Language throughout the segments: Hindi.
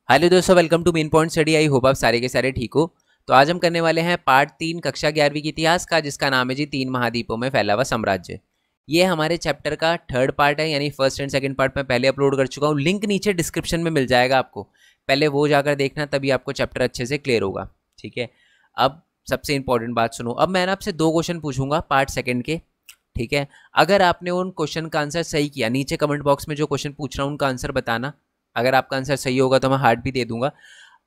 हेलो दोस्तों, welcome to main point study. I hope आप सारे के सारे ठीक हो। तो आज हम करने वाले हैं पार्ट 3 कक्षा 11वीं के इतिहास का, जिसका नाम है जी 3 महाद्वीपों में फैला हुआ साम्राज्य। ये हमारे चैप्टर का थर्ड पार्ट है, यानी फर्स्ट एंड सेकंड पार्ट मैं पहले अपलोड कर चुका हूँ। लिंक नीचे डिस्क्रिप्शन में मिल जाएगा आपको, पहले वो जाकर देखना, तभी आपको चैप्टर अच्छे से क्लियर होगा। ठीक है, अब सबसे इंपॉर्टेंट बात सुनो। अब मैं आपसे 2 क्वेश्चन पूछूंगा पार्ट सेकंड के। ठीक है, अगर आपने उन क्वेश्चन का आंसर सही किया, नीचे कमेंट बॉक्स में जो क्वेश्चन पूछ रहा हूँ उनका आंसर बताना। अगर आपका आंसर सही होगा तो मैं हार्ट भी दे दूंगा।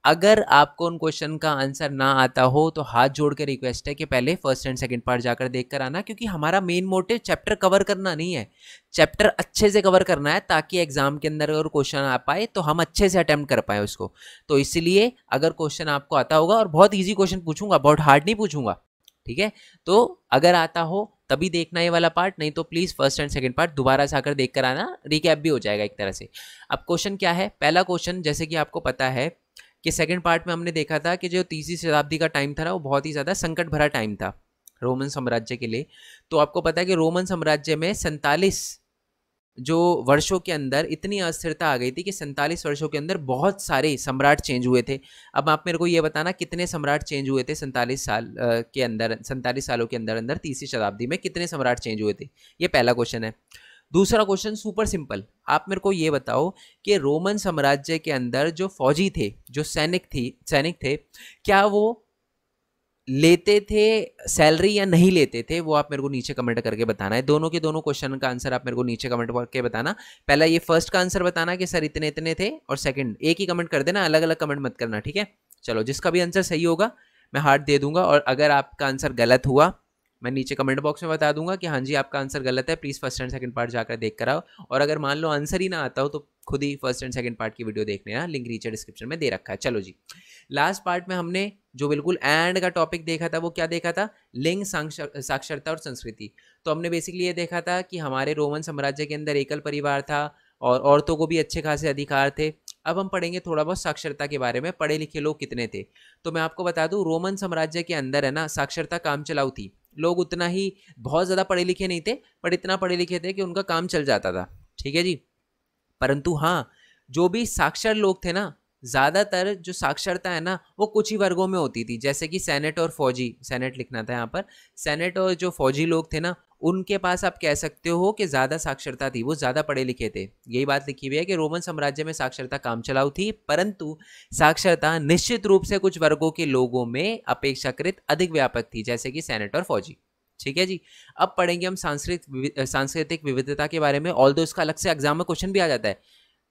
अगर आपको उन क्वेश्चन का आंसर ना आता हो तो हाथ जोड़ के रिक्वेस्ट है कि पहले फर्स्ट एंड सेकंड पार्ट जाकर देख कर आना, क्योंकि हमारा मेन मोटिव चैप्टर कवर करना नहीं है, चैप्टर अच्छे से कवर करना है, ताकि एग्जाम के अंदर अगर क्वेश्चन आ पाए तो हम अच्छे से अटेम्प्ट कर पाए उसको। तो इसलिए अगर क्वेश्चन आपको आता होगा, और बहुत ईजी क्वेश्चन पूछूंगा, बहुत हार्ड नहीं पूछूंगा, ठीक है, तो अगर आता हो तभी देखना ये वाला पार्ट, नहीं तो please first and second part दोबारा से आकर देख कर आना, रिकैप भी हो जाएगा एक तरह से। अब क्वेश्चन क्या है, पहला क्वेश्चन, जैसे कि आपको पता है कि सेकंड पार्ट में हमने देखा था कि जो तीसरी शताब्दी का टाइम था ना, वो बहुत ही ज़्यादा संकट भरा टाइम था रोमन साम्राज्य के लिए। तो आपको पता है कि रोमन साम्राज्य में 47 जो वर्षों के अंदर इतनी अस्थिरता आ गई थी कि 47 वर्षों के अंदर बहुत सारे सम्राट चेंज हुए थे। अब आप मेरे को ये बताना कितने सम्राट चेंज हुए थे 47 साल के अंदर, 47 सालों के अंदर अंदर तीसरी शताब्दी में कितने सम्राट चेंज हुए थे। ये पहला क्वेश्चन है। दूसरा क्वेश्चन सुपर सिंपल, आप मेरे को ये बताओ कि रोमन साम्राज्य के अंदर जो फौजी थे, जो सैनिक थे, क्या वो लेते थे सैलरी या नहीं लेते थे, वो आप मेरे को नीचे कमेंट करके बताना है। दोनों के दोनों क्वेश्चन का आंसर आप मेरे को नीचे कमेंट करके बताना। पहला ये फर्स्ट का आंसर बताना कि सर इतने इतने थे, और सेकंड एक ही कमेंट कर देना, अलग अलग कमेंट मत करना, ठीक है। चलो, जिसका भी आंसर सही होगा मैं हार्ट दे दूंगा, और अगर आपका आंसर गलत हुआ मैं नीचे कमेंट बॉक्स में बता दूंगा कि हाँ जी आपका आंसर गलत है, please first and second part जाकर देख कर आओ। और अगर मान लो आंसर ही ना आता हो तो खुद ही फर्स्ट एंड सेकंड पार्ट की वीडियो देखने ना, लिंक नीचे डिस्क्रिप्शन में दे रखा है। चलो जी, लास्ट पार्ट में हमने जो बिल्कुल एंड का टॉपिक देखा था वो क्या देखा था, लिंग साक्षरता और संस्कृति। तो हमने बेसिकली ये देखा था कि हमारे रोमन साम्राज्य के अंदर एकल परिवार था और औरतों को भी अच्छे खासे अधिकार थे। अब हम पढ़ेंगे थोड़ा बहुत साक्षरता के बारे में, पढ़े लिखे लोग कितने थे। तो मैं आपको बता दूं, रोमन साम्राज्य के अंदर है ना साक्षरता काम चलाऊ थी। लोग उतना ही बहुत ज़्यादा पढ़े लिखे नहीं थे, पर इतना पढ़े लिखे थे कि उनका काम चल जाता था, ठीक है जी। परंतु हाँ, जो भी साक्षर लोग थे ना, ज़्यादातर जो साक्षरता है ना वो कुछ ही वर्गों में होती थी, जैसे कि सेनेट और फौजी, सेनेट लिखना था यहाँ पर, सेनेट और जो फौजी लोग थे ना, उनके पास आप कह सकते हो कि ज़्यादा साक्षरता थी, वो ज़्यादा पढ़े लिखे थे। यही बात लिखी हुई है कि रोमन साम्राज्य में साक्षरता काम चलाऊ थी, परंतु साक्षरता निश्चित रूप से कुछ वर्गों के लोगों में अपेक्षाकृत अधिक व्यापक थी, जैसे कि सेनेट और फौजी। ठीक है जी। अब पढ़ेंगे हम सांस्कृतिक विविधता के बारे में, ऑल दो इसका अलग से एग्जाम में क्वेश्चन भी आ जाता है।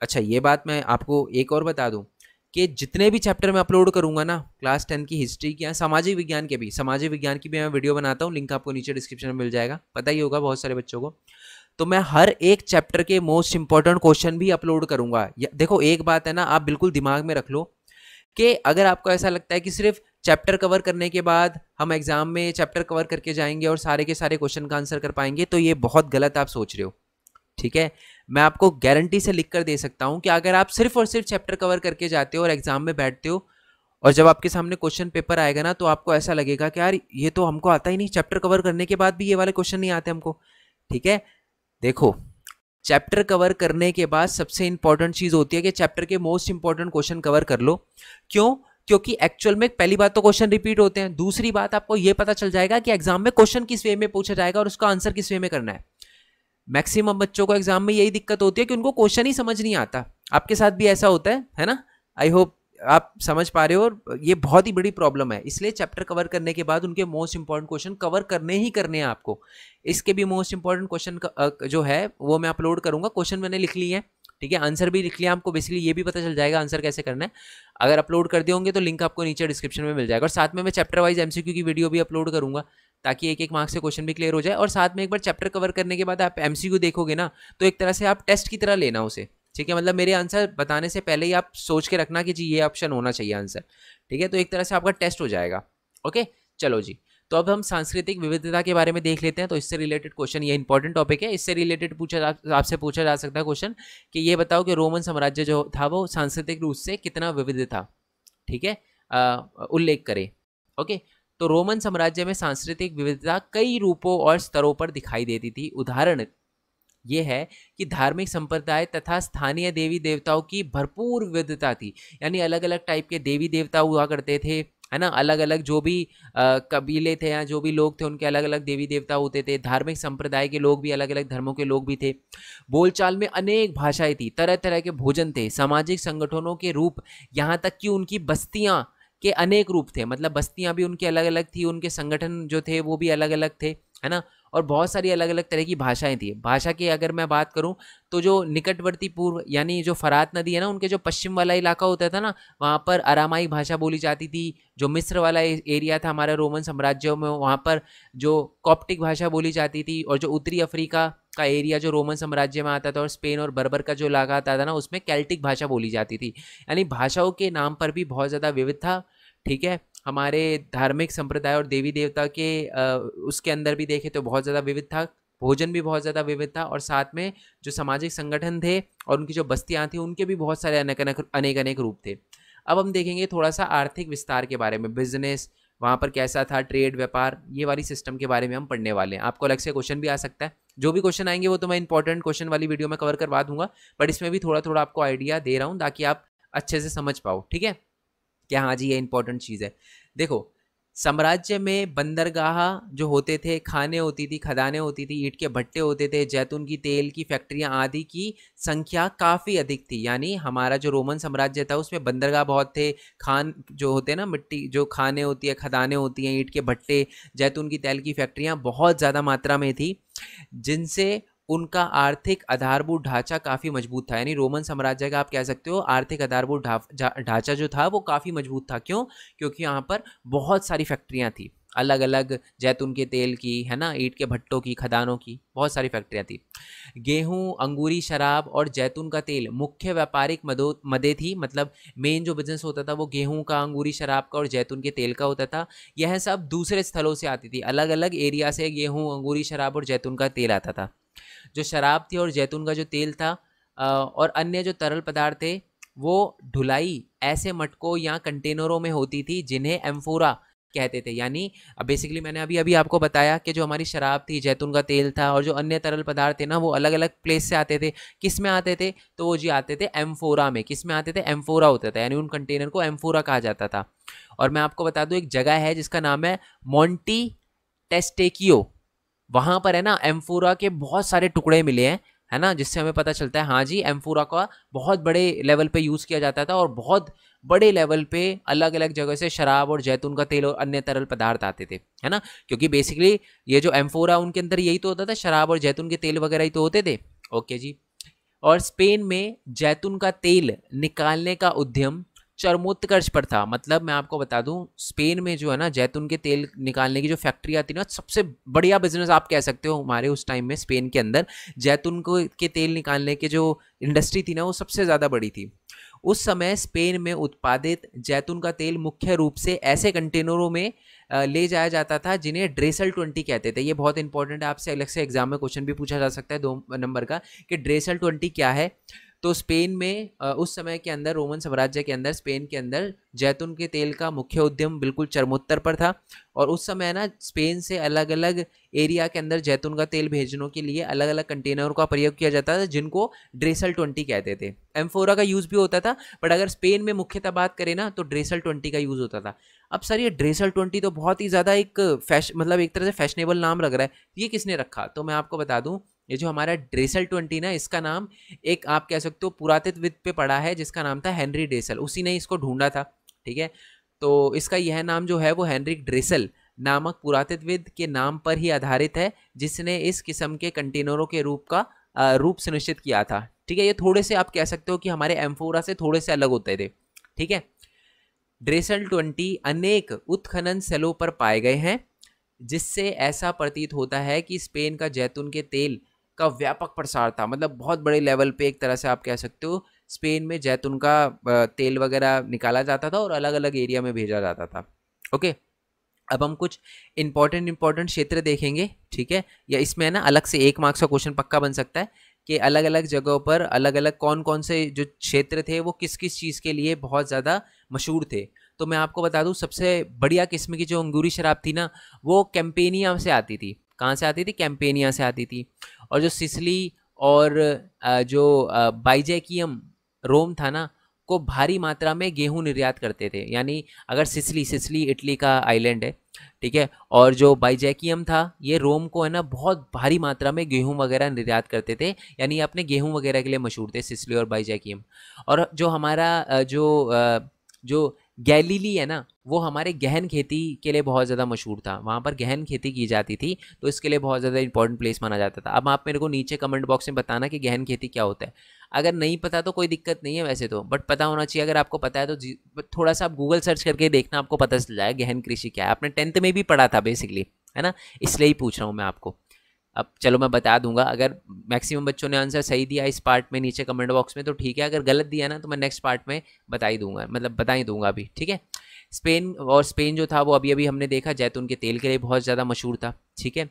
अच्छा, ये बात मैं आपको एक और बता दूं कि जितने भी चैप्टर मैं अपलोड करूंगा ना, क्लास 10 की हिस्ट्री की या सामाजिक विज्ञान के भी, सामाजिक विज्ञान की भी मैं वीडियो बनाता हूँ, लिंक आपको नीचे डिस्क्रिप्शन में मिल जाएगा, पता ही होगा बहुत सारे बच्चों को। तो मैं हर एक चैप्टर के मोस्ट इंपॉर्टेंट क्वेश्चन भी अपलोड करूंगा। देखो, एक बात है ना, आप बिल्कुल दिमाग में रख लो कि अगर आपको ऐसा लगता है कि सिर्फ चैप्टर कवर करने के बाद हम एग्जाम में चैप्टर कवर करके जाएंगे और सारे के सारे क्वेश्चन का आंसर कर पाएंगे, तो ये बहुत गलत आप सोच रहे हो, ठीक है। मैं आपको गारंटी से लिख कर दे सकता हूं कि अगर आप सिर्फ और सिर्फ चैप्टर कवर करके जाते हो और एग्जाम में बैठते हो, और जब आपके सामने क्वेश्चन पेपर आएगा ना, तो आपको ऐसा लगेगा कि यार ये तो हमको आता ही नहीं, चैप्टर कवर करने के बाद भी ये वाले क्वेश्चन नहीं आते हमको, ठीक है। देखो, चैप्टर कवर करने के बाद सबसे इंपॉर्टेंट चीज होती है कि चैप्टर के मोस्ट इंपॉर्टेंट क्वेश्चन कवर कर लो। क्यों? क्योंकि एक्चुअल में पहली बात तो क्वेश्चन रिपीट होते हैं, दूसरी बात आपको यह पता चल जाएगा कि एग्जाम में क्वेश्चन किस वे में पूछा जाएगा और उसका आंसर किस वे में करना है। मैक्सिमम बच्चों को एग्जाम में यही दिक्कत होती है कि उनको क्वेश्चन ही समझ नहीं आता। आपके साथ भी ऐसा होता है ना? आई होप आप समझ पा रहे हो, और ये बहुत ही बड़ी प्रॉब्लम है। इसलिए चैप्टर कवर करने के बाद उनके मोस्ट इंपॉर्टेंट क्वेश्चन कवर करने ही करने हैं आपको। इसके भी मोस्ट इंपॉर्टेंट क्वेश्चन जो है वो मैं अपलोड करूंगा, क्वेश्चन मैंने लिख लिए हैं, ठीक है, आंसर भी लिख लिया, आपको बेसिकली ये भी पता चल जाएगा आंसर कैसे करना है। अगर अपलोड कर दिए होंगे तो लिंक आपको नीचे डिस्क्रिप्शन में मिल जाएगा, और साथ में मैं चैप्टर वाइज एमसीक्यू की वीडियो भी अपलोड करूंगा, ताकि एक एक मार्क्स से क्वेश्चन भी क्लियर हो जाए। और साथ में एक बार चैप्टर कवर करने के बाद आप एमसीक्यू देखोगे ना, तो एक तरह से आप टेस्ट की तरह लेना उसे, ठीक है। मतलब मेरे आंसर बताने से पहले ही आप सोच के रखना कि जी ये ऑप्शन होना चाहिए आंसर, ठीक है। तो एक तरह से आपका टेस्ट हो जाएगा। ओके, चलो जी। तो अब हम सांस्कृतिक विविधता के बारे में देख लेते हैं। तो इससे रिलेटेड क्वेश्चन, ये इंपॉर्टेंट टॉपिक है, इससे रिलेटेड आपसे पूछा जा सकता है क्वेश्चन कि ये बताओ कि रोमन साम्राज्य जो था वो सांस्कृतिक रूप से कितना विविध था, ठीक है, उल्लेख करें। ओके, तो रोमन साम्राज्य में सांस्कृतिक विविधता कई रूपों और स्तरों पर दिखाई देती थी। उदाहरण ये है कि धार्मिक संप्रदाय तथा स्थानीय देवी देवताओं की भरपूर विविधता थी। यानी अलग अलग टाइप के देवी देवता हुआ करते थे, है ना। अलग अलग जो भी कबीले थे या जो भी लोग थे उनके अलग अलग देवी देवता होते थे। धार्मिक संप्रदाय के लोग भी, अलग अलग धर्मों के लोग भी थे। बोलचाल में अनेक भाषाएं थी, तरह तरह के भोजन थे, सामाजिक संगठनों के रूप, यहाँ तक कि उनकी बस्तियां के अनेक रूप थे। मतलब बस्तियां भी उनकी अलग अलग थी, उनके संगठन जो थे वो भी अलग अलग थे, है ना। और बहुत सारी अलग अलग तरह की भाषाएं थी। भाषा की अगर मैं बात करूं तो जो निकटवर्ती पूर्व यानी जो फरात नदी है ना, उनके जो पश्चिम वाला इलाका होता था ना, वहाँ पर अरामाई भाषा बोली जाती थी। जो मिस्र वाला एरिया था हमारे रोमन साम्राज्य में, वहाँ पर जो कॉप्टिक भाषा बोली जाती थी। और जो उत्तरी अफ्रीका का एरिया जो रोमन साम्राज्य में आता था, और स्पेन और बर्बर का जो इलाका आता था ना, उसमें केल्टिक भाषा बोली जाती थी। यानी भाषाओं के नाम पर भी बहुत ज़्यादा विविध था। ठीक है, हमारे धार्मिक संप्रदाय और देवी देवता के उसके अंदर भी देखें तो बहुत ज़्यादा विविध था। भोजन भी बहुत ज़्यादा विविध था, और साथ में जो सामाजिक संगठन थे और उनकी जो बस्तियाँ थी उनके भी बहुत सारे अनेक अनेक रूप थे। अब हम देखेंगे थोड़ा सा आर्थिक विस्तार के बारे में, बिजनेस वहाँ पर कैसा था, ट्रेड व्यापार, ये वाली सिस्टम के बारे में हम पढ़ने वाले हैं। आपको अलग से क्वेश्चन भी आ सकता है। जो भी क्वेश्चन आएंगे वो तो मैं इंपॉर्टेंट क्वेश्चन वाली वीडियो में कवर करवा दूंगा, बट इसमें भी थोड़ा थोड़ा आपको आइडिया दे रहा हूँ ताकि आप अच्छे से समझ पाओ। ठीक है, क्या हाँ जी ये इंपॉर्टेंट चीज़ है। देखो, साम्राज्य में बंदरगाह जो होते थे, खाने होती थी, खदानें होती थी, ईंट के भट्टे होते थे, जैतून की तेल की फैक्ट्रियां आदि की संख्या काफ़ी अधिक थी। यानी हमारा जो रोमन साम्राज्य था उसमें बंदरगाह बहुत थे, खान जो होते हैं ना, मिट्टी जो खाने होती है, खदानें होती हैं, ईंट के भट्टे, जैतून की तेल की फैक्ट्रियां बहुत ज़्यादा मात्रा में थी, जिनसे उनका आर्थिक आधारभूत ढांचा काफ़ी मजबूत था। यानी रोमन साम्राज्य का आप कह सकते हो आर्थिक आधारभूत ढांचा जो था वो काफ़ी मजबूत था। क्यों? क्योंकि यहाँ पर बहुत सारी फैक्ट्रियाँ थी, अलग अलग जैतून के तेल की, है ना, ईंट के भट्टों की, खदानों की, बहुत सारी फैक्ट्रियाँ थी। गेहूँ, अंगूरी शराब और जैतून का तेल मुख्य व्यापारिक मदे थी। मतलब मेन जो बिजनेस होता था वो गेहूँ का, अंगूरी शराब का और जैतून के तेल का होता था। यह सब दूसरे स्थलों से आती थी, अलग अलग एरिया से गेहूँ, अंगूरी शराब और जैतून का तेल आता था। जो शराब थी और जैतून का जो तेल था और अन्य जो तरल पदार्थ थे, वो ढुलाई ऐसे मटकों या कंटेनरों में होती थी जिन्हें एम्फोरा कहते थे। यानी बेसिकली मैंने अभी अभी आपको बताया कि जो हमारी शराब थी, जैतून का तेल था और जो अन्य तरल पदार्थ थे ना, वो अलग अलग प्लेस से आते थे। किस में आते थे? तो वो जी आते थे एम्फोरा में। किस में आते थे? एम्फोरा होता था, यानी उन कंटेनर को एम्फोरा कहा जाता था। और मैं आपको बता दूं, एक जगह है जिसका नाम है मोंटी टेस्टेकियो। वहां पर है ना एम्फोरा के बहुत सारे टुकड़े मिले हैं, है ना, जिससे हमें पता चलता है हाँ जी एम्फोरा का बहुत बड़े लेवल पे यूज़ किया जाता था और बहुत बड़े लेवल पे अलग अलग जगह से शराब और जैतून का तेल और अन्य तरल पदार्थ आते थे, है ना। क्योंकि बेसिकली ये जो एम्फोरा उनके अंदर यही तो होता था, शराब और जैतून के तेल वगैरह ही तो होते थे। ओके जी। और स्पेन में जैतून का तेल निकालने का उद्यम चरमोत्कर्ष पर था। मतलब मैं आपको बता दूं, स्पेन में जो है ना जैतून के तेल निकालने की जो फैक्ट्री आती ना, सबसे बढ़िया बिजनेस आप कह सकते हो हमारे उस टाइम में स्पेन के अंदर जैतून को के तेल निकालने की जो इंडस्ट्री थी ना, वो सबसे ज़्यादा बड़ी थी। उस समय स्पेन में उत्पादित जैतून का तेल मुख्य रूप से ऐसे कंटेनरों में ले जाया जाता था जिन्हें ड्रेसल 20 कहते थे। ये बहुत इंपॉर्टेंट है, आपसे अलग से एग्जाम में क्वेश्चन भी पूछा जा सकता है 2 नंबर का, कि ड्रेसल 20 क्या है। तो स्पेन में उस समय के अंदर, रोमन साम्राज्य के अंदर, स्पेन के अंदर जैतून के तेल का मुख्य उद्यम बिल्कुल चरमोत्तर पर था। और उस समय ना स्पेन से अलग अलग एरिया के अंदर जैतून का तेल भेजने के लिए अलग अलग कंटेनरों का प्रयोग किया जाता था, जिनको ड्रेसल 20 कहते थे। एम्फोरा का यूज़ भी होता था, बट अगर स्पेन में मुख्यतः बात करें ना तो ड्रेसल 20 का यूज़ होता था। अब सर ये ड्रेसल 20 तो बहुत ही ज़्यादा एक मतलब एक तरह से फैशनेबल नाम लग रहा है, ये किसने रखा? तो मैं आपको बता दूं, ये जो हमारा ड्रेसल 20 ना, इसका नाम एक आप कह सकते हो पुरातत्वविद पे पड़ा है जिसका नाम था हेनरी ड्रेसल, उसी ने इसको ढूंढा था। ठीक है, तो इसका यह नाम जो है वो हेनरिक ड्रेसल नामक पुरातत्वविद के नाम पर ही आधारित है, जिसने इस किस्म के कंटेनरों के रूप सुनिश्चित किया था। ठीक है, ये थोड़े से आप कह सकते हो कि हमारे एम्फोरा से थोड़े से अलग होते थे। ठीक है, ड्रेसल 20 अनेक उत्खनन स्थलों पर पाए गए हैं, जिससे ऐसा प्रतीत होता है कि स्पेन का जैतून के तेल का व्यापक प्रसार था। मतलब बहुत बड़े लेवल पे एक तरह से आप कह सकते हो स्पेन में जैतून का तेल वगैरह निकाला जाता था और अलग अलग एरिया में भेजा जाता था। ओके, अब हम कुछ इंपॉर्टेंट क्षेत्र देखेंगे। ठीक है, या इसमें है ना अलग से 1 मार्क्स का क्वेश्चन पक्का बन सकता है कि अलग अलग जगहों पर अलग अलग कौन कौन से जो क्षेत्र थे वो किस किस चीज़ के लिए बहुत ज़्यादा मशहूर थे। तो मैं आपको बता दूं, सबसे बढ़िया किस्म की जो अंगूरी शराब थी ना, वो कैंपेनिया से आती थी। कहाँ से आती थी? कैंपेनिया से आती थी। और जो सिसिली और जो बाइजैकियम रोम था ना, को भारी मात्रा में गेहूं निर्यात करते थे। यानी अगर सिसिली सिसिली इटली का आइलैंड है, ठीक है, और जो बाइजैकियम था ये रोम को है ना बहुत भारी मात्रा में गेहूं वगैरह निर्यात करते थे। यानी ये अपने गेहूं वगैरह के लिए मशहूर थे, सिसिली और बाइजैकियम। और जो हमारा जो गैलीली है ना, वो हमारे गहन खेती के लिए बहुत ज़्यादा मशहूर था। वहाँ पर गहन खेती की जाती थी, तो इसके लिए बहुत ज़्यादा इंपॉर्टेंट प्लेस माना जाता था। अब आप मेरे को नीचे कमेंट बॉक्स में बताना कि गहन खेती क्या होता है। अगर नहीं पता तो कोई दिक्कत नहीं है वैसे तो, बट पता होना चाहिए। अगर आपको पता है तो थोड़ा सा आप गूगल सर्च करके देखना, आपको पता चल जाएगा गहन कृषि क्या है। आपने 10th में भी पढ़ा था बेसिकली, है ना, इसलिए ही पूछ रहा हूँ मैं आपको। अब चलो मैं बता दूंगा। अगर मैक्सिमम बच्चों ने आंसर सही दिया इस पार्ट में नीचे कमेंट बॉक्स में तो ठीक है, अगर गलत दिया ना तो मैं नेक्स्ट पार्ट में बता ही दूंगा, मतलब बता ही दूंगा अभी, ठीक है। स्पेन, और स्पेन जो था वो अभी अभी हमने देखा जैतून के तेल के लिए बहुत ज़्यादा मशहूर था, ठीक है।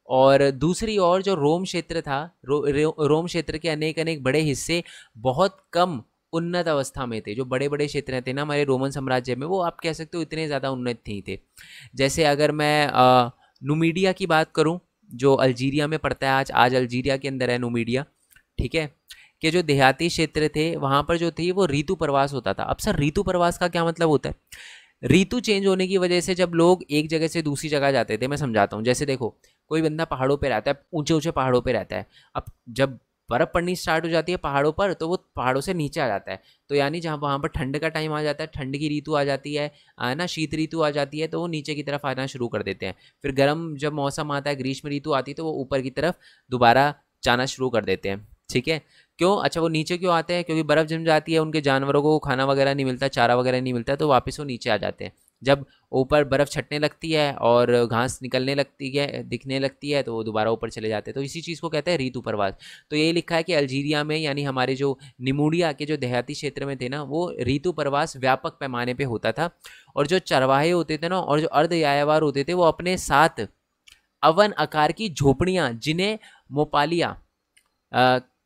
और दूसरी ओर जो रोम क्षेत्र था, रोम क्षेत्र के अनेक अनेक बड़े हिस्से बहुत कम उन्नत अवस्था में थे। जो बड़े बड़े क्षेत्र थे ना हमारे रोमन साम्राज्य में, वो आप कह सकते हो इतने ज़्यादा उन्नत नहीं थे। जैसे अगर मैं नुमीडिया की बात करूं, जो अल्जीरिया में पड़ता है, आज आज अल्जीरिया के अंदर है नुमीडिया, ठीक है, कि जो देहाती क्षेत्र थे वहाँ पर जो थे वो ऋतु प्रवास होता था। अब सर ऋतु प्रवास का क्या मतलब होता है? ऋतु चेंज होने की वजह से जब लोग एक जगह से दूसरी जगह जाते थे, मैं समझाता हूँ। जैसे देखो, कोई बंदा पहाड़ों पे रहता है, ऊंचे ऊंचे पहाड़ों पे रहता है। अब जब बर्फ़ पड़नी स्टार्ट हो जाती है पहाड़ों पर, तो वो पहाड़ों से नीचे आ जाता है। तो यानी जहाँ वहाँ पर ठंड का टाइम आ जाता है, ठंड की ऋतु आ जाती है, ना शीत ऋतु आ जाती है, तो वो नीचे की तरफ आना शुरू कर देते हैं। फिर गर्म जब मौसम आता है, ग्रीष्म ऋतु आती है, तो वो ऊपर की तरफ दोबारा जाना शुरू कर देते हैं, ठीक है। क्यों? अच्छा, वो नीचे क्यों आते हैं? क्योंकि बर्फ़ जम जाती है, उनके जानवरों को खाना वगैरह नहीं मिलता, चारा वगैरह नहीं मिलता, तो वापस वो नीचे आ जाते हैं। जब ऊपर बर्फ़ छटने लगती है और घास निकलने लगती है, दिखने लगती है, तो वो दोबारा ऊपर चले जाते हैं। तो इसी चीज़ को कहते हैं ऋतु प्रवास। तो यही लिखा है कि अल्जीरिया में, यानी हमारे जो निमूडिया के जो देहाती क्षेत्र में थे ना, वो ऋतु प्रवास व्यापक पैमाने पे होता था। और जो चरवाहे होते थे ना, और जो अर्ध यायावर होते थे, वो अपने साथ अवन आकार की झोपड़ियाँ, जिन्हें मोपालिया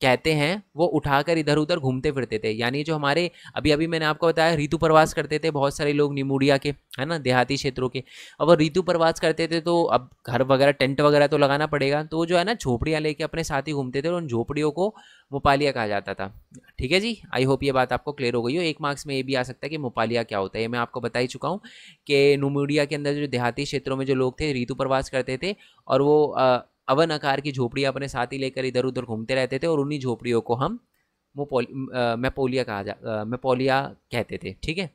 कहते हैं, वो उठाकर इधर उधर घूमते फिरते थे। यानी जो हमारे अभी अभी मैंने आपको बताया ऋतु प्रवास करते थे बहुत सारे लोग निमूडिया के, है ना, देहाती क्षेत्रों के। अब वो ऋतु प्रवास करते थे तो अब घर वगैरह, टेंट वगैरह तो लगाना पड़ेगा, तो जो है ना झोपड़ियाँ लेके अपने साथ ही घूमते थे, और उन झोपड़ियों को मोपालिया कहा जाता था। ठीक है जी, आई होप ये बात आपको क्लियर हो गई हो। एक मार्क्स में ये भी आ सकता है कि मोपालिया क्या होता है, ये मैं आपको बता ही चुका हूँ कि निमूडिया के अंदर जो देहाती क्षेत्रों में जो लोग थे ऋतु प्रवास करते थे, और वो अवन आकार की झोपड़ियाँ अपने साथ ही लेकर इधर उधर घूमते रहते थे, और उन्हीं झोपड़ियों को हम मैपोलिया कहते थे, ठीक है।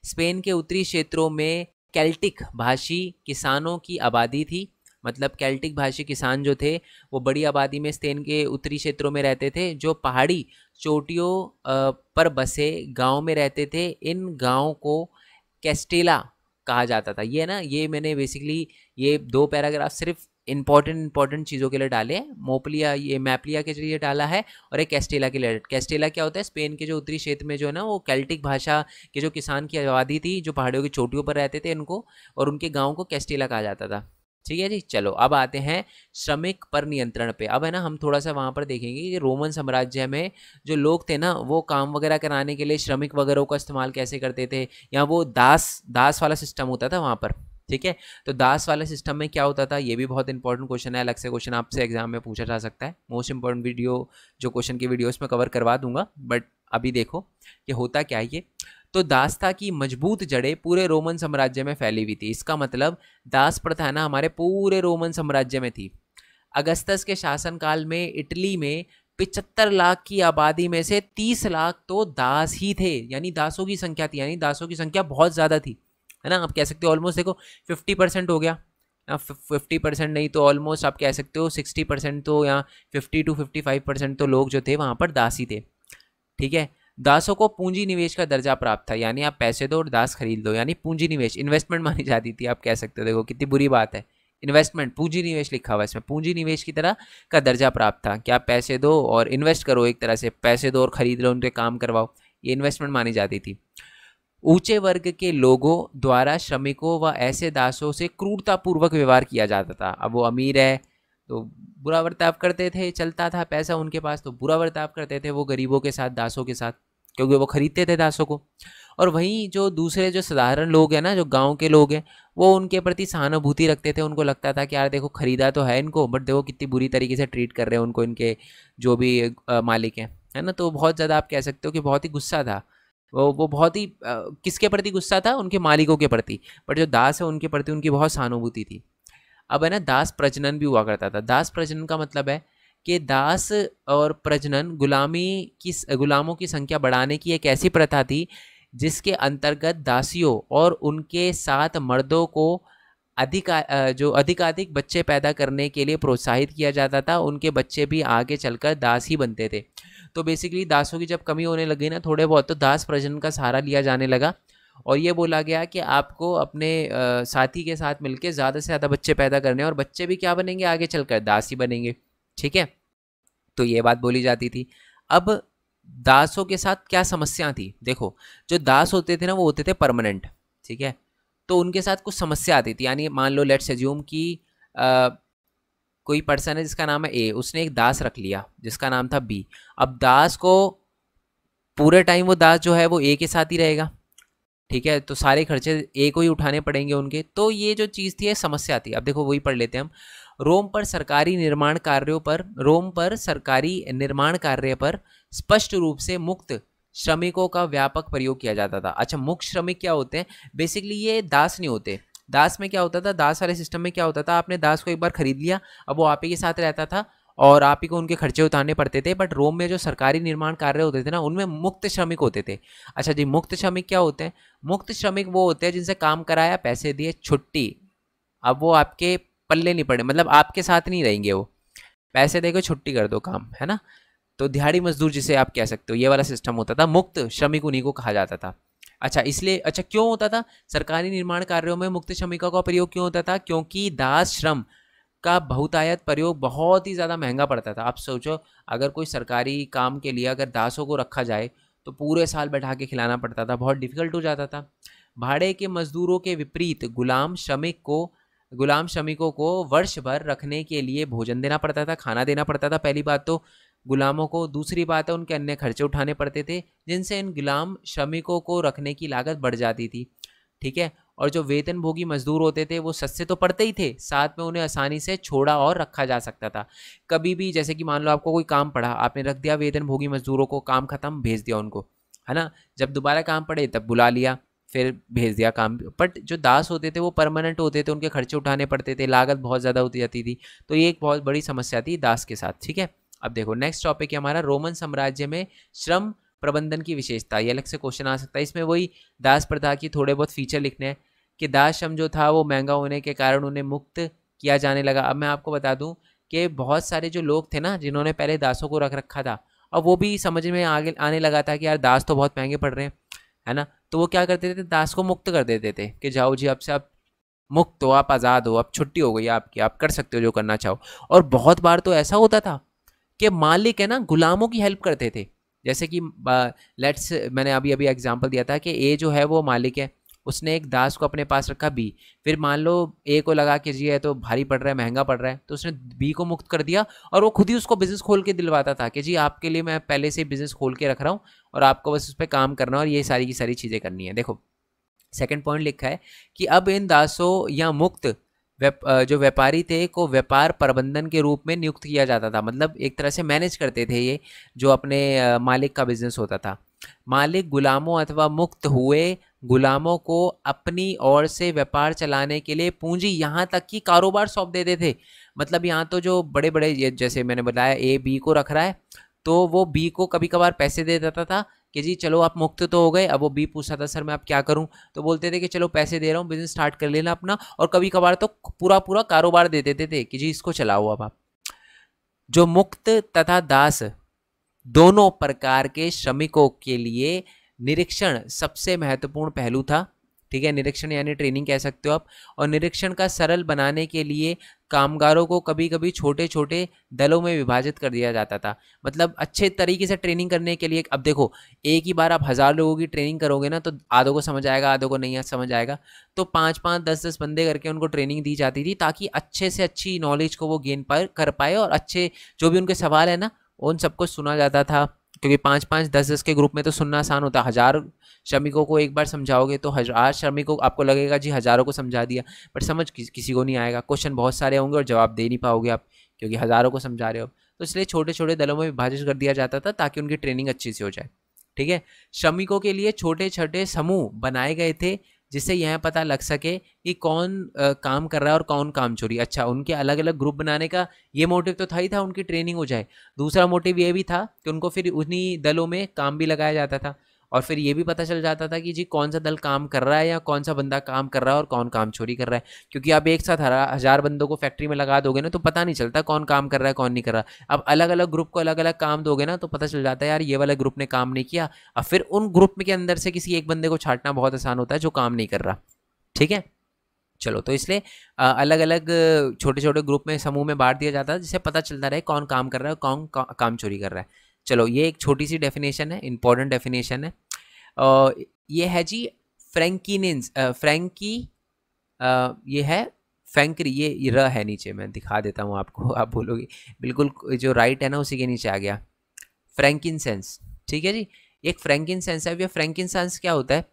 स्पेन के उत्तरी क्षेत्रों में केल्टिक भाषी किसानों की आबादी थी। मतलब केल्टिक भाषी किसान जो थे वो बड़ी आबादी में स्पेन के उत्तरी क्षेत्रों में रहते थे, जो पहाड़ी चोटियों पर बसे गांव में रहते थे। इन गांव को कैस्टेला कहा जाता था। ये ना, ये मैंने बेसिकली ये दो पैराग्राफ सिर्फ इंपॉर्टेंट चीज़ों के लिए डाले हैं। मोपलिया, ये मैपलिया के लिए डाला है, और एक कैस्टेला के लिए। कैस्टेला क्या होता है? स्पेन के जो उत्तरी क्षेत्र में जो है ना, वो केल्टिक भाषा के जो किसान की आबादी थी, जो पहाड़ियों की चोटियों पर रहते थे, इनको और उनके गाँव को कैस्टेला कहा जाता था। ठीक है जी, चलो अब आते हैं श्रमिक पर नियंत्रण पे। अब है ना, हम थोड़ा सा वहाँ पर देखेंगे कि रोमन साम्राज्य में जो लोग थे ना, वो काम वगैरह कराने के लिए श्रमिक वगैरह का इस्तेमाल कैसे करते थे, या वो दास दास वाला सिस्टम होता था वहाँ पर, ठीक है। तो दास वाले सिस्टम में क्या होता था, ये भी बहुत इंपॉर्टेंट क्वेश्चन है, अलग से क्वेश्चन आपसे एग्जाम में पूछा जा सकता है। मोस्ट इंपॉर्टेंट वीडियो जो क्वेश्चन की वीडियोस में कवर करवा दूंगा, बट अभी देखो कि होता क्या है ये। तो दासता की मजबूत जड़ें पूरे रोमन साम्राज्य में फैली हुई थी। इसका मतलब दास प्रथा है ना, हमारे पूरे रोमन साम्राज्य में थी। अगस्तस के शासनकाल में इटली में 75 लाख की आबादी में से 30 लाख तो दास ही थे, यानी दासों की संख्या थी, यानी दासों की संख्या बहुत ज़्यादा थी, है ना। आप कह सकते हो ऑलमोस्ट, देखो 50% हो गया, 50% नहीं तो ऑलमोस्ट आप कह सकते हो 60% तो, या 50 to 55% तो लोग जो थे वहाँ पर दास ही थे, ठीक है। दासों को पूंजी निवेश का दर्जा प्राप्त था, यानी आप पैसे दो और दास खरीद लो, यानी पूंजी निवेश, इन्वेस्टमेंट मानी जाती थी, आप कह सकते हो। देखो कितनी बुरी बात है, इन्वेस्टमेंट, पूंजी निवेश लिखा हुआ है इसमें, पूंजी निवेश की तरह का दर्जा प्राप्त था कि आप पैसे दो और इन्वेस्ट करो, एक तरह से पैसे दो और खरीद लो, उनके काम करवाओ, ये इन्वेस्टमेंट मानी जाती थी। ऊंचे वर्ग के लोगों द्वारा श्रमिकों व ऐसे दासों से क्रूरतापूर्वक व्यवहार किया जाता था। अब वो अमीर है तो बुरा बर्ताव करते थे, चलता था पैसा उनके पास तो बुरा बर्ताव करते थे वो गरीबों के साथ, दासों के साथ, क्योंकि वो खरीदते थे दासों को। और वहीं जो दूसरे जो साधारण लोग हैं ना, जो गांव के लोग हैं, वो उनके प्रति सहानुभूति रखते थे। उनको लगता था कि यार देखो खरीदा तो है इनको, बट देखो कितनी बुरी तरीके से ट्रीट कर रहे हैं उनको इनके जो भी मालिक हैं, है ना। तो बहुत ज़्यादा आप कह सकते हो कि बहुत ही गुस्सा था वो बहुत ही किसके प्रति गुस्सा था? उनके मालिकों के प्रति। बट जो दास है उनके प्रति उनकी बहुत सहानुभूति थी। अब है ना, दास प्रजनन भी हुआ करता था। दास प्रजनन का मतलब है कि दास और प्रजनन गुलामों की संख्या बढ़ाने की एक ऐसी प्रथा थी जिसके अंतर्गत दासियों और उनके साथ मर्दों को अधिकाधिक बच्चे पैदा करने के लिए प्रोत्साहित किया जाता था। उनके बच्चे भी आगे चलकर दास ही बनते थे। तो बेसिकली दासों की जब कमी होने लगी ना थोड़े बहुत, तो दास प्रजनन का सहारा लिया जाने लगा और ये बोला गया कि आपको अपने साथी के साथ मिलकर ज़्यादा से ज़्यादा बच्चे पैदा करने, और बच्चे भी क्या बनेंगे आगे चलकर? दास ही बनेंगे। ठीक है, तो ये बात बोली जाती थी। अब दासों के साथ क्या समस्या थी? देखो, जो दास होते थे ना वो होते थे परमानेंट, ठीक है। तो उनके साथ कुछ समस्या आती थी। यानी मान लो लेट्स अज्यूम कि कोई पर्सन है जिसका नाम है ए, उसने एक दास रख लिया जिसका नाम था बी। अब दास को पूरे टाइम वो दास जो है वो ए के साथ ही रहेगा, ठीक है। तो सारे खर्चे ए को ही उठाने पड़ेंगे उनके। तो ये जो चीज़ थी, ये समस्या थी। अब देखो वही पढ़ लेते हैं हम। रोम पर सरकारी निर्माण कार्य पर स्पष्ट रूप से मुक्त श्रमिकों का व्यापक प्रयोग किया जाता था। अच्छा, मुक्त श्रमिक क्या होते हैं? बेसिकली ये दास नहीं होते। दास में क्या होता था? दास वाले सिस्टम में क्या होता था? आपने दास को एक बार खरीद लिया, अब वो आप ही के साथ रहता था और आप ही को उनके खर्चे उतारने पड़ते थे। बट रोम में जो सरकारी निर्माण कार्य होते थे ना, उनमें मुक्त श्रमिक होते थे। अच्छा जी, मुक्त श्रमिक क्या होते हैं? मुक्त श्रमिक वो होते हैं जिनसे काम कराया, पैसे दिए, छुट्टी। अब वो आपके पल्ले नहीं पड़े, मतलब आपके साथ नहीं रहेंगे, वो पैसे देकर छुट्टी कर दो काम, है ना। तो दिहाड़ी मजदूर जिसे आप कह सकते हो, ये वाला सिस्टम होता था। मुक्त श्रमिक उन्हीं को कहा जाता था। अच्छा, इसलिए अच्छा क्यों होता था सरकारी निर्माण कार्यों में मुक्त श्रमिकों का प्रयोग? क्यों होता था? क्योंकि दास श्रम का बहुतायत प्रयोग बहुत ही ज़्यादा महंगा पड़ता था। आप सोचो, अगर कोई सरकारी काम के लिए अगर दासों को रखा जाए तो पूरे साल बैठा के खिलाना पड़ता था, बहुत डिफिकल्ट हो जाता था। भाड़े के मजदूरों के विपरीत गुलाम श्रमिकों को वर्ष भर रखने के लिए भोजन देना पड़ता था, खाना देना पड़ता था, पहली बात तो गुलामों को। दूसरी बात है उनके अन्य खर्चे उठाने पड़ते थे जिनसे इन गुलाम श्रमिकों को रखने की लागत बढ़ जाती थी, ठीक है। और जो वेतनभोगी मजदूर होते थे वो सस्ते तो पड़ते ही थे, साथ में उन्हें आसानी से छोड़ा और रखा जा सकता था। कभी भी जैसे कि मान लो आपको कोई काम पड़ा, आपने रख दिया वेतनभोगी मजदूरों को, काम खत्म, भेज दिया उनको, है ना। जब दोबारा काम पड़े तब बुला लिया, फिर भेज दिया काम। बट जो दास होते थे वो परमानेंट होते थे, उनके खर्चे उठाने पड़ते थे, लागत बहुत ज़्यादा होती जाती थी। तो ये एक बहुत बड़ी समस्या थी दास के साथ, ठीक है। अब देखो नेक्स्ट टॉपिक है हमारा रोमन साम्राज्य में श्रम प्रबंधन की विशेषता। ये अलग से क्वेश्चन आ सकता है। इसमें वही दास प्रथा की थोड़े बहुत फीचर लिखने हैं कि दास श्रम जो था वो महंगा होने के कारण उन्हें मुक्त किया जाने लगा। अब मैं आपको बता दूं कि बहुत सारे जो लोग थे ना जिन्होंने पहले दासों को रख रखा था, अब वो भी समझ में आगे आने लगा था कि यार दास तो बहुत महंगे पड़ रहे हैं, है ना। तो वो क्या करते थे, दास को मुक्त कर देते थे कि जाओ जी अब से आप मुक्त हो, आप आज़ाद हो, अब छुट्टी हो गई आपकी, आप कर सकते हो जो करना चाहो। और बहुत बार तो ऐसा होता था कि मालिक है ना गुलामों की हेल्प करते थे। जैसे कि लेट्स, मैंने अभी अभी एग्जांपल दिया था कि ए जो है वो मालिक है, उसने एक दास को अपने पास रखा बी। फिर मान लो ए को लगा कि जी है तो भारी पड़ रहा है, महंगा पड़ रहा है, तो उसने बी को मुक्त कर दिया और वो खुद ही उसको बिजनेस खोल के दिलवाता था कि जी आपके लिए मैं पहले से बिजनेस खोल के रख रहा हूँ और आपको बस उस पर काम करना और ये सारी की सारी चीज़ें करनी है। देखो सेकंड पॉइंट लिखा है कि अब इन दासों या मुक्त जो व्यापारी थे को व्यापार प्रबंधन के रूप में नियुक्त किया जाता था। मतलब एक तरह से मैनेज करते थे ये जो अपने मालिक का बिजनेस होता था। मालिक गुलामों अथवा मुक्त हुए गुलामों को अपनी ओर से व्यापार चलाने के लिए पूंजी, यहाँ तक कि कारोबार सौंप देते थे। मतलब यहाँ तो जो बड़े बड़े, जैसे मैंने बताया ए बी को रख रहा है, तो वो बी को कभी कभार पैसे दे देता था कि जी चलो आप मुक्त तो हो गए। अब वो बी पूछता था सर मैं अब क्या करूं, तो बोलते थे कि चलो पैसे दे रहा हूं, बिजनेस स्टार्ट कर लेना अपना। और कभी कभार तो पूरा पूरा कारोबार दे देते थे कि जी इसको चलाओ अब आप। जो मुक्त तथा दास दोनों प्रकार के श्रमिकों के लिए निरीक्षण सबसे महत्वपूर्ण पहलू था, ठीक है। निरीक्षण यानी ट्रेनिंग कह सकते हो आप। और निरीक्षण का सरल बनाने के लिए कामगारों को कभी कभी छोटे छोटे दलों में विभाजित कर दिया जाता था। मतलब अच्छे तरीके से ट्रेनिंग करने के लिए, अब देखो एक ही बार आप 1000 लोगों की ट्रेनिंग करोगे ना तो आधों को समझ आएगा, आधों को नहीं समझ आएगा। तो 5-5 10-10 बंदे करके उनको ट्रेनिंग दी जाती थी ताकि अच्छे से अच्छी नॉलेज को वो गेन कर पाए और अच्छे जो भी उनके सवाल है ना उन सबको सुना जाता था, क्योंकि 5-5, 10-10 के ग्रुप में तो सुनना आसान होता है। 1000 श्रमिकों को एक बार समझाओगे तो 1000 श्रमिकों आपको लगेगा जी हज़ारों को समझा दिया, बट समझ किसी को नहीं आएगा। क्वेश्चन बहुत सारे होंगे और जवाब दे नहीं पाओगे आप, क्योंकि हज़ारों को समझा रहे हो। तो इसलिए छोटे छोटे दलों में विभाजित कर दिया जाता था ताकि उनकी ट्रेनिंग अच्छी सी हो जाए। ठीक है, श्रमिकों के लिए छोटे छोटे समूह बनाए गए थे जिससे यह पता लग सके कि कौन काम कर रहा है और कौन काम चोरी। अच्छा, उनके अलग अलग ग्रुप बनाने का ये मोटिव तो था ही था, उनकी ट्रेनिंग हो जाए। दूसरा मोटिव ये भी था कि उनको फिर उन्हीं दलों में काम भी लगाया जाता था और फिर ये भी पता चल जाता था कि जी कौन सा दल काम कर रहा है या कौन सा बंदा काम कर रहा है और कौन काम चोरी कर रहा है। क्योंकि आप एक साथ 1000 बंदों को फैक्ट्री में लगा दोगे ना तो पता नहीं चलता कौन काम कर रहा है कौन नहीं कर रहा। अब अलग अलग ग्रुप को अलग अलग काम दोगे ना तो पता चल जाता है यार ये वाला ग्रुप ने काम नहीं किया। अब फिर उन ग्रुप के अंदर से किसी एक बंदे को छांटना बहुत आसान होता है जो काम नहीं कर रहा। ठीक है, चलो, तो इसलिए अलग अलग छोटे छोटे ग्रुप में समूह में बांट दिया जाता है जिससे पता चलता रहे कौन काम कर रहा है कौन काम चोरी कर रहा है। चलो, ये एक छोटी सी डेफिनेशन है, इंपॉर्टेंट डेफिनेशन है। ये है जी फ्रैंकीनेंस, फ्रैंकी, ये है फैंक्री, ये र है नीचे, मैं दिखा देता हूँ आपको, आप बोलोगे बिल्कुल जो राइट है ना उसी के नीचे आ गया फ्रैंकिनसेंस। ठीक है जी, एक फ्रैंकिनसेंस है। फ्रैंकिनसेंस क्या होता है?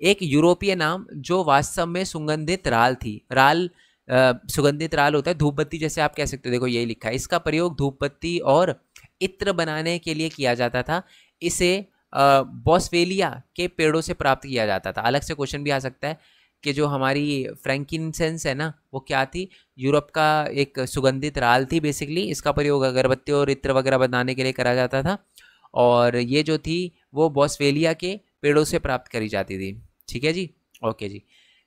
एक यूरोपीय नाम जो वास्तव में सुगंधित राल थी। राल सुगंधित राल होता है, धूपबत्ती जैसे आप कह सकते हो। देखो यही लिखा है, इसका प्रयोग धूपबत्ती और इत्र बनाने के लिए किया जाता था। इसे बॉस्वेलिया के पेड़ों से प्राप्त किया जाता था। अलग से क्वेश्चन भी आ सकता है कि जो हमारी फ्रैंकिनसेंस है ना वो क्या थी? यूरोप का एक सुगंधित राल थी बेसिकली। इसका प्रयोग अगरबत्ती और इत्र वगैरह बनाने के लिए करा जाता था और ये जो थी वो बॉस्वेलिया के पेड़ों से प्राप्त करी जाती थी। ठीक है जी, ओके जी।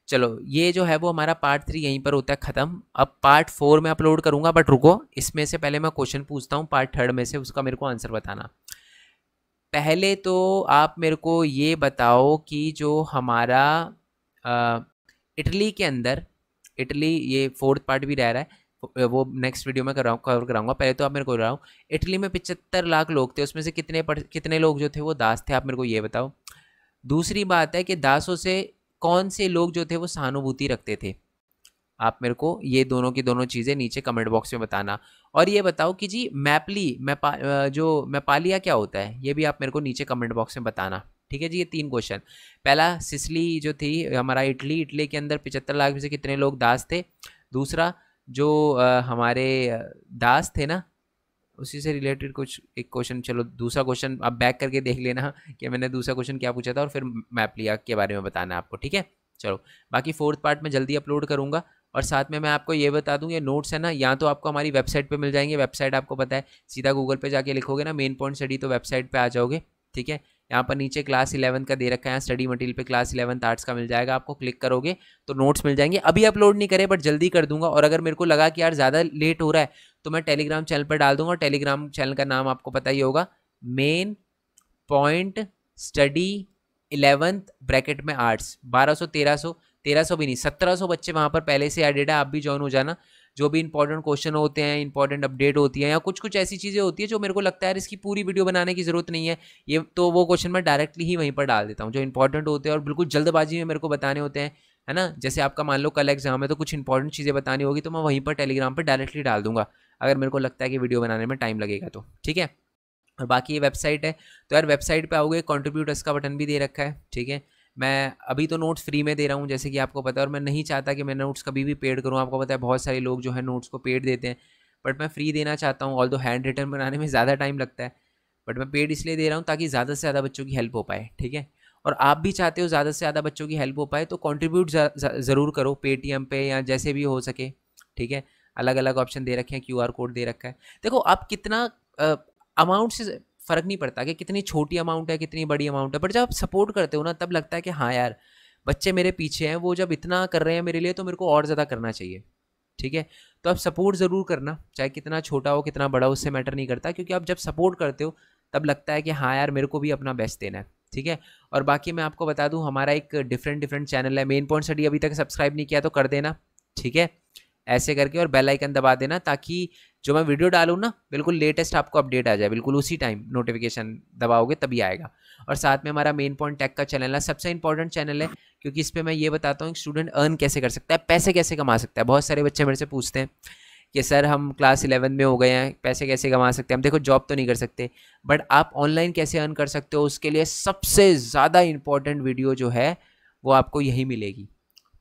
चलो, ये जो है वो हमारा पार्ट 3 यहीं पर होता है ख़त्म। अब पार्ट 4 में अपलोड करूँगा, बट रुको, इसमें से पहले मैं क्वेश्चन पूछता हूँ पार्ट 3 में से, उसका मेरे को आंसर बताना। पहले तो आप मेरे को ये बताओ कि जो हमारा इटली के अंदर, इटली ये 4th पार्ट भी रह रहा है, वो नेक्स्ट वीडियो में कवर कराऊंगा। पहले तो आप मेरे को बताओ, इटली में 75 लाख लोग थे, उसमें से कितने लोग जो थे वो दास थे, आप मेरे को ये बताओ। दूसरी बात है कि दासों से कौन से लोग जो थे वो सहानुभूति रखते थे। आप मेरे को ये दोनों की दोनों चीज़ें नीचे कमेंट बॉक्स में बताना। और ये बताओ कि जी जो मैपालिया क्या होता है, ये भी आप मेरे को नीचे कमेंट बॉक्स में बताना। ठीक है जी, ये 3 क्वेश्चन। पहला, सिसिली जो थी हमारा इटली के अंदर 75 लाख में से कितने लोग दास थे। दूसरा, जो हमारे दास थे ना उसी से रिलेटेड कुछ एक क्वेश्चन। चलो, दूसरा क्वेश्चन आप बैक करके देख लेना कि मैंने दूसरा क्वेश्चन क्या पूछा था और फिर मैपलिया के बारे में बताना है आपको। ठीक है, चलो, बाकी 4th पार्ट में जल्दी अपलोड करूँगा। और साथ में मैं आपको ये बता दूं, ये नोट्स है ना, या तो आपको हमारी वेबसाइट पे मिल जाएंगे। वेबसाइट आपको पता है, सीधा गूगल पे जाके लिखोगे ना मेन पॉइंट स्टडी तो वेबसाइट पे आ जाओगे। ठीक है, यहाँ पर नीचे क्लास 11 का दे रखा है, यहाँ स्टडी मटेरियल पे क्लास 11 आर्ट्स का मिल जाएगा। आपको क्लिक करोगे तो नोट्स मिल जाएंगे। अभी अपलोड नहीं करे बट जल्दी कर दूंगा। और अगर मेरे को लगा कि यार ज़्यादा लेट हो रहा है तो मैं टेलीग्राम चैनल पर डाल दूंगा। टेलीग्राम चैनल का नाम आपको पता ही होगा, main point study 11th bracket में आर्ट्स। 1300 भी नहीं, 1700 बच्चे वहाँ पर पहले से एडेड है। आप भी ज्वाइन हो जाना। जो भी इंपॉर्टेंट क्वेश्चन होते हैं, इंपॉर्टेंट अपडेट होती है, या कुछ ऐसी चीज़ें होती है जो मेरे को लगता है यार इसकी पूरी वीडियो बनाने की ज़रूरत नहीं है, ये तो वो क्वेश्चन मैं डायरेक्टली ही वहीं पर डाल देता हूँ। जो इंपॉर्टेंट होते हैं और बिल्कुल जल्दबाजी में मेरे को बताने होते हैं, है ना, जैसे आपका मान लो कल एग्जाम है तो कुछ इंपॉर्टेंट चीज़ें बतानी होगी तो मैं वहीं पर टेलीग्राम पर डायरेक्टली डाल दूंगा अगर मेरे को लगता है कि वीडियो बनाने में टाइम लगेगा तो। ठीक है, और बाकी ये वेबसाइट है तो यार वेबसाइट पे आओगे, कंट्रीब्यूटर्स का बटन भी दे रखा है। ठीक है, मैं अभी तो नोट्स फ्री में दे रहा हूँ जैसे कि आपको पता है, और मैं नहीं चाहता कि मैं नोट्स कभी भी पेड करूँ। आपको पता है बहुत सारे लोग जो है नोट्स को पेड देते हैं, बट मैं फ्री देना चाहता हूँ। ऑल्दो हैंड रिटन बनाने में ज़्यादा टाइम लगता है, बट मैं पेड इसलिए दे रहा हूँ ताकि ज़्यादा से ज़्यादा बच्चों की हेल्प हो पाए। ठीक है, और आप भी चाहते हो ज़्यादा से ज़्यादा बच्चों की हेल्प हो पाए तो कॉन्ट्रीब्यूट ज़रूर करो, पेटीएम पे या जैसे भी हो सके। ठीक है, अलग अलग ऑप्शन दे रखे हैं, QR कोड दे रखा है। देखो आप कितना अमाउंट से फ़र्क नहीं पड़ता कि कितनी छोटी अमाउंट है कितनी बड़ी अमाउंट है, बट जब आप सपोर्ट करते हो ना तब लगता है कि हाँ यार बच्चे मेरे पीछे हैं, वो जब इतना कर रहे हैं मेरे लिए तो मेरे को और ज़्यादा करना चाहिए। ठीक है, तो आप सपोर्ट ज़रूर करना, चाहे कितना छोटा हो कितना बड़ा हो, उससे मैटर नहीं करता, क्योंकि आप जब सपोर्ट करते हो तब लगता है कि हाँ यार मेरे को भी अपना बेस्ट देना है। ठीक है, और बाकी मैं आपको बता दूं हमारा एक डिफरेंट चैनल है, मेन पॉइंट स्टडी। अभी तक सब्सक्राइब नहीं किया तो कर देना। ठीक है, ऐसे करके, और बेल आइकन दबा देना ताकि जो मैं वीडियो डालूँ ना बिल्कुल लेटेस्ट आपको अपडेट आ जाए, बिल्कुल उसी टाइम नोटिफिकेशन दबाओगे तभी आएगा। और साथ में हमारा मेन पॉइंट टेक का चैनल है, सबसे इंपॉर्टेंट चैनल है, क्योंकि इस पर मैं ये बताता हूँ स्टूडेंट अर्न कैसे कर सकता है, पैसे कैसे कमा सकता है। बहुत सारे बच्चे मेरे से पूछते हैं कि सर हम क्लास 11 में हो गए हैं, पैसे कैसे कमा सकते हैं हम। देखो जॉब तो नहीं कर सकते, बट आप ऑनलाइन कैसे अर्न कर सकते हो उसके लिए सबसे ज़्यादा इम्पोर्टेंट वीडियो जो है वो आपको यही मिलेगी।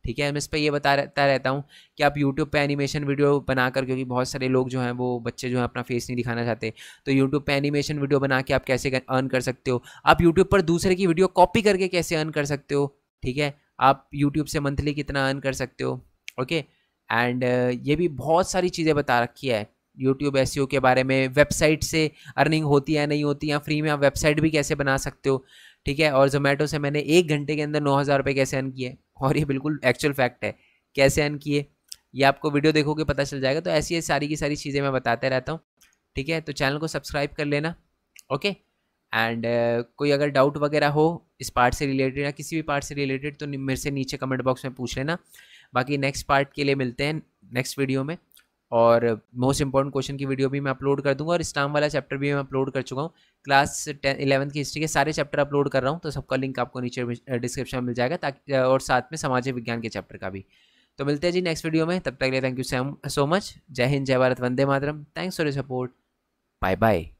ठीक है, मैं इस पर ये बताता रहता हूँ कि आप यूट्यूब पे एनिमेशन वीडियो बनाकर, क्योंकि बहुत सारे लोग जो हैं वो बच्चे जो हैं अपना फेस नहीं दिखाना चाहते, तो यूट्यूब पे एनिमेशन वीडियो बना के आप कैसे अर्न कर सकते हो। आप यूट्यूब पर दूसरे की वीडियो कॉपी करके कैसे अर्न कर सकते हो। ठीक है, आप यूट्यूब से मंथली कितना अर्न कर सकते हो। ओके, एंड ये भी बहुत सारी चीज़ें बता रखी है यूट्यूब एसईओ के बारे में, वेबसाइट से अर्निंग होती है नहीं होती, या फ्री में आप वेबसाइट भी कैसे बना सकते हो। ठीक है, और जोमेटो से मैंने 1 घंटे के अंदर 9,000 रुपये कैसे अर्न किए, और ये बिल्कुल एक्चुअल फैक्ट है, कैसे अर्न किए ये आपको वीडियो देखोगे पता चल जाएगा। तो ऐसी सारी की सारी चीज़ें मैं बताते रहता हूँ। ठीक है, तो चैनल को सब्सक्राइब कर लेना। ओके, एंड कोई अगर डाउट वगैरह हो इस पार्ट से रिलेटेड या किसी भी पार्ट से रिलेटेड तो मेरे से नीचे कमेंट बॉक्स में पूछ लेना। बाकी नेक्स्ट पार्ट के लिए मिलते हैं नेक्स्ट वीडियो में, और मोस्ट इंपॉर्टेंट क्वेश्चन की वीडियो भी मैं अपलोड कर दूंगा, और इस्लाम वाला चैप्टर भी मैं अपलोड कर चुका हूँ। क्लास 10-11 की हिस्ट्री के सारे चैप्टर अपलोड कर रहा हूँ, तो सबका लिंक आपको नीचे डिस्क्रिप्शन में मिल जाएगा, ताकि और साथ में सामाजिक विज्ञान के चैप्टर का भी। तो मिलते हैं जी नेक्स्ट वीडियो में, तब तक के लिए थैंक यू सो मच। जय हिंद, जय भारत, वंदे मातरम। Thanks for your support. Bye bye.